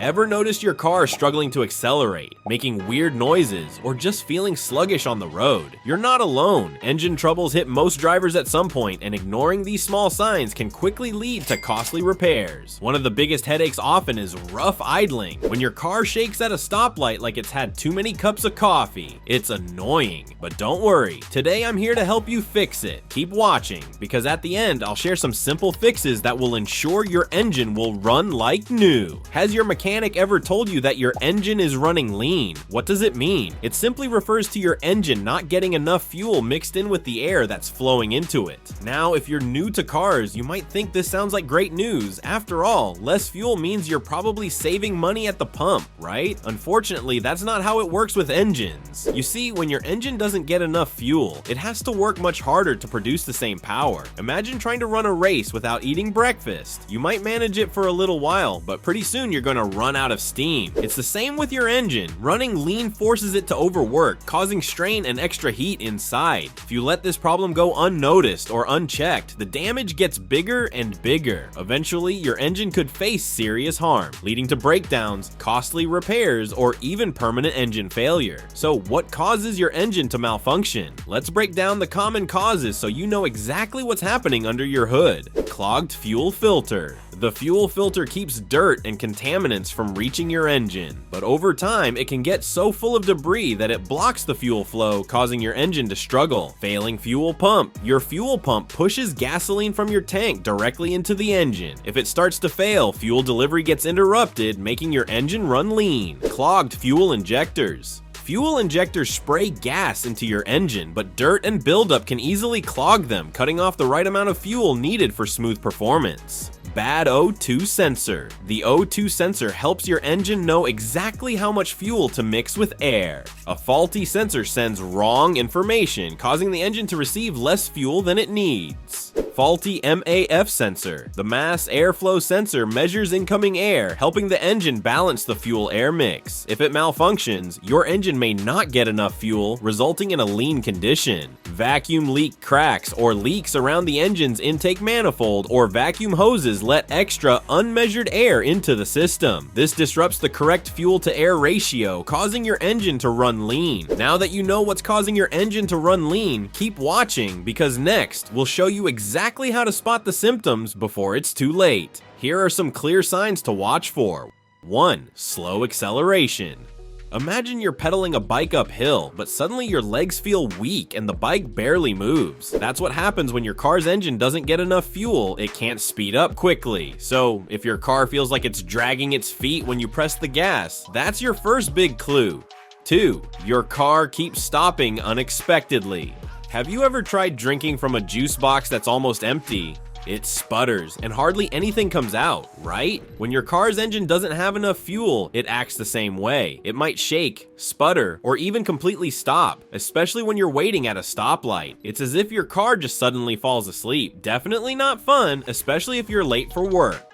Ever noticed your car struggling to accelerate, making weird noises, or just feeling sluggish on the road? You're not alone. Engine troubles hit most drivers at some point, and ignoring these small signs can quickly lead to costly repairs. One of the biggest headaches often is rough idling. When your car shakes at a stoplight like it's had too many cups of coffee, it's annoying. But don't worry, today I'm here to help you fix it. Keep watching, because at the end I'll share some simple fixes that will ensure your engine will run like new. Has your mechanic ever told you that your engine is running lean? What does it mean? It simply refers to your engine not getting enough fuel mixed in with the air that's flowing into it. Now, if you're new to cars, you might think this sounds like great news. After all, less fuel means you're probably saving money at the pump, right? Unfortunately, that's not how it works with engines. You see, when your engine doesn't get enough fuel, it has to work much harder to produce the same power. Imagine trying to run a race without eating breakfast. You might manage it for a little while, but pretty soon you're gonna run out of steam. It's the same with your engine. Running lean forces it to overwork, causing strain and extra heat inside. If you let this problem go unnoticed or unchecked, the damage gets bigger and bigger. Eventually, your engine could face serious harm, leading to breakdowns, costly repairs, or even permanent engine failure. So what causes your engine to malfunction? Let's break down the common causes so you know exactly what's happening under your hood. Clogged fuel filter. The fuel filter keeps dirt and contaminants from reaching your engine, but over time it can get so full of debris that it blocks the fuel flow, causing your engine to struggle. Failing fuel pump. Your fuel pump pushes gasoline from your tank directly into the engine. If it starts to fail, fuel delivery gets interrupted, making your engine run lean. Clogged fuel injectors. Fuel injectors spray gas into your engine, but dirt and buildup can easily clog them, cutting off the right amount of fuel needed for smooth performance. Bad O2 sensor. The O2 sensor helps your engine know exactly how much fuel to mix with air. A faulty sensor sends wrong information, causing the engine to receive less fuel than it needs. Faulty MAF sensor. The mass airflow sensor measures incoming air, helping the engine balance the fuel-air mix. If it malfunctions, your engine may not get enough fuel, resulting in a lean condition. Vacuum leak cracks or leaks around the engine's intake manifold or vacuum hoses let extra unmeasured air into the system. This disrupts the correct fuel-to-air ratio, causing your engine to run lean. Now that you know what's causing your engine to run lean, keep watching, because next we'll show you exactly how to spot the symptoms before it's too late. Here are some clear signs to watch for. 1. Slow acceleration. Imagine you're pedaling a bike uphill, but suddenly your legs feel weak and the bike barely moves. That's what happens when your car's engine doesn't get enough fuel. It can't speed up quickly. So if your car feels like it's dragging its feet when you press the gas, that's your first big clue. 2. Your car keeps stopping unexpectedly. Have you ever tried drinking from a juice box that's almost empty? It sputters and hardly anything comes out, right? When your car's engine doesn't have enough fuel, it acts the same way. It might shake, sputter, or even completely stop, especially when you're waiting at a stoplight. It's as if your car just suddenly falls asleep. Definitely not fun, especially if you're late for work.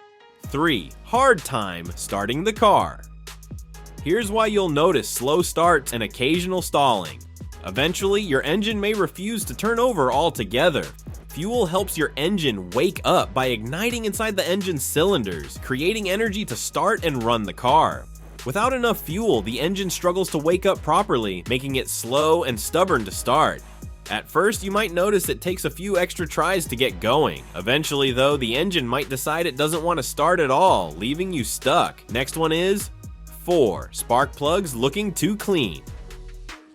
3. Hard time starting the car. Here's why you'll notice slow starts and occasional stalling. Eventually, your engine may refuse to turn over altogether. Fuel helps your engine wake up by igniting inside the engine's cylinders, creating energy to start and run the car. Without enough fuel, the engine struggles to wake up properly, making it slow and stubborn to start. At first, you might notice it takes a few extra tries to get going. Eventually, though, the engine might decide it doesn't want to start at all, leaving you stuck. Next one is 4. Spark plugs looking too clean.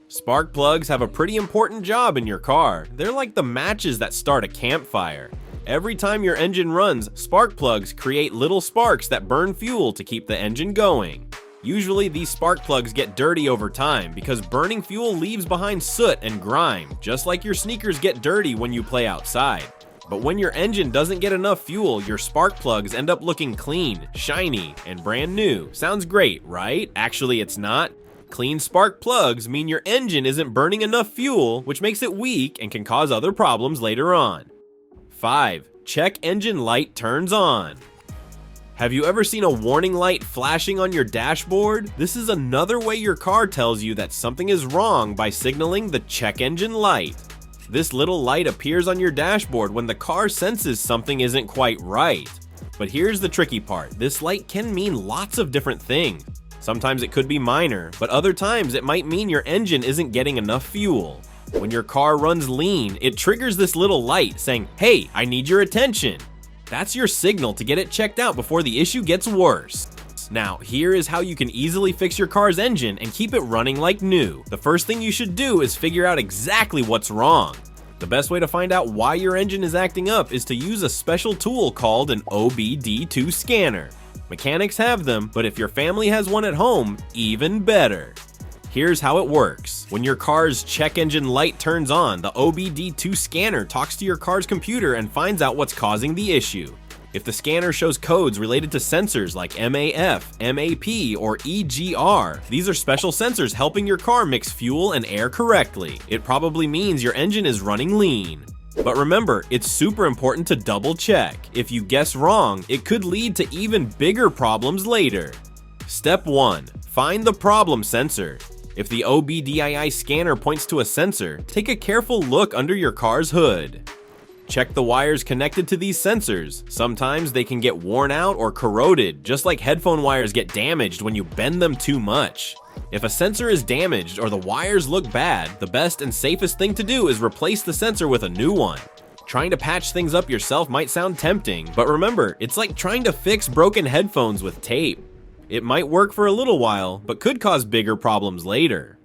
Spark plugs have a pretty important job in your car. They're like the matches that start a campfire. Every time your engine runs, spark plugs create little sparks that burn fuel to keep the engine going. Usually these spark plugs get dirty over time because burning fuel leaves behind soot and grime, just like your sneakers get dirty when you play outside. But when your engine doesn't get enough fuel, your spark plugs end up looking clean, shiny, and brand new. Sounds great, right? Actually, it's not. Clean spark plugs mean your engine isn't burning enough fuel, which makes it weak and can cause other problems later on. 5. Check engine light turns on. Have you ever seen a warning light flashing on your dashboard? This is another way your car tells you that something is wrong by signaling the check engine light. This little light appears on your dashboard when the car senses something isn't quite right. But here's the tricky part, this light can mean lots of different things. Sometimes it could be minor, but other times it might mean your engine isn't getting enough fuel. When your car runs lean, it triggers this little light saying, "Hey, I need your attention." That's your signal to get it checked out before the issue gets worse. Now, here is how you can easily fix your car's engine and keep it running like new. The first thing you should do is figure out exactly what's wrong. The best way to find out why your engine is acting up is to use a special tool called an OBD2 scanner. Mechanics have them, but if your family has one at home, even better. Here's how it works. When your car's check engine light turns on, the OBD2 scanner talks to your car's computer and finds out what's causing the issue. If the scanner shows codes related to sensors like MAF, MAP, or EGR, these are special sensors helping your car mix fuel and air correctly. It probably means your engine is running lean. But remember, it's super important to double check. If you guess wrong, it could lead to even bigger problems later. Step 1. Find the problem sensor. If the OBDII scanner points to a sensor, take a careful look under your car's hood. Check the wires connected to these sensors. Sometimes they can get worn out or corroded, just like headphone wires get damaged when you bend them too much. If a sensor is damaged or the wires look bad, the best and safest thing to do is replace the sensor with a new one. Trying to patch things up yourself might sound tempting, but remember, it's like trying to fix broken headphones with tape. It might work for a little while, but could cause bigger problems later.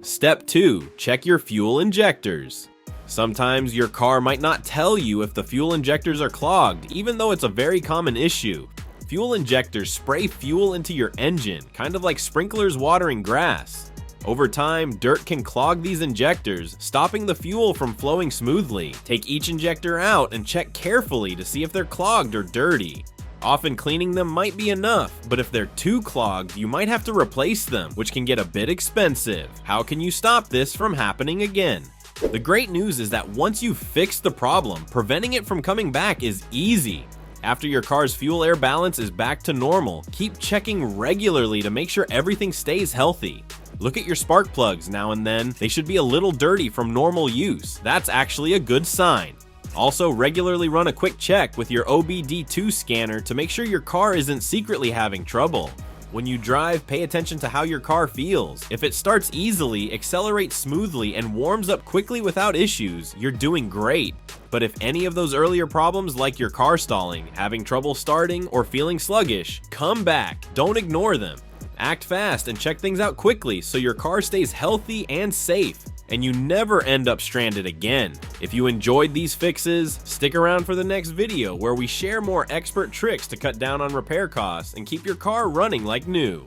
Step 2. Check your fuel injectors. Sometimes your car might not tell you if the fuel injectors are clogged, even though it's a very common issue. Fuel injectors spray fuel into your engine, kind of like sprinklers watering grass. Over time, dirt can clog these injectors, stopping the fuel from flowing smoothly. Take each injector out and check carefully to see if they're clogged or dirty. Often cleaning them might be enough, but if they're too clogged, you might have to replace them, which can get a bit expensive. How can you stop this from happening again? The great news is that once you've fixed the problem, preventing it from coming back is easy. After your car's fuel-air balance is back to normal, keep checking regularly to make sure everything stays healthy. Look at your spark plugs now and then. They should be a little dirty from normal use. That's actually a good sign. Also, regularly run a quick check with your OBD2 scanner to make sure your car isn't secretly having trouble. When you drive, pay attention to how your car feels. If it starts easily, accelerates smoothly, and warms up quickly without issues, you're doing great. But if any of those earlier problems like your car stalling, having trouble starting, or feeling sluggish, come back. Don't ignore them. Act fast and check things out quickly so your car stays healthy and safe, and you never end up stranded again. If you enjoyed these fixes, stick around for the next video where we share more expert tricks to cut down on repair costs and keep your car running like new.